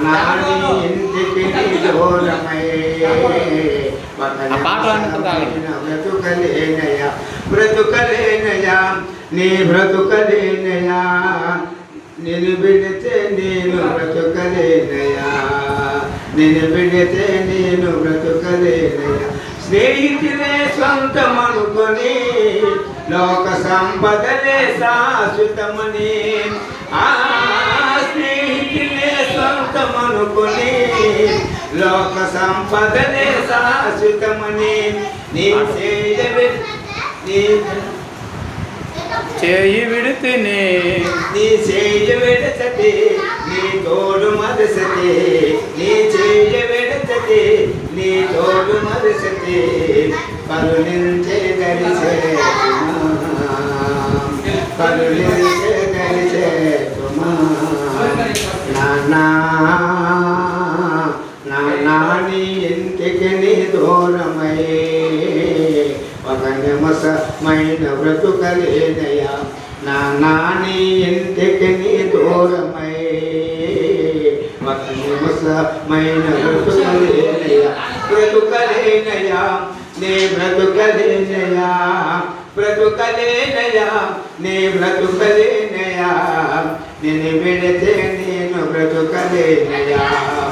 నాని ఇంటికి దూరమై బ్రతుకలేనయా బ్రతుకలేనయా నీ బ్రతుకలేనయా నిన్ను విడితే నేను బ్రతుకలేనయా నిన్ను విడితే నేను బ్రతుకలేనయా స్నేహితులే సొంతమనుకొని లోక సంపదలే శాశ్వతమని స్నేహితులే సొంతమనుకొని లోక సంపదలే శాశ్వతమని నీ చేయి విడితిని నీ చేయి విడతది నీ తోడు మరసతి నీ చేయి విడతది నీ తోడు మరసతి కరుణించే గరిసే కరుణించే గరిసే నాని ఇంటికి నీ దూరమై ఒక నిమసమైన బ్రతుకలేనయా నాని ఇంటికి నీ దూరమై ఒక నిమసమైన బ్రతుకలేనయా బ్రతుకలేనయా నీ బ్రతుకలేనయా బ్రతుకలేనయా నీ బ్రతుకలేనయా నిన్ను విడితే నేను బ్రతుకలేనయా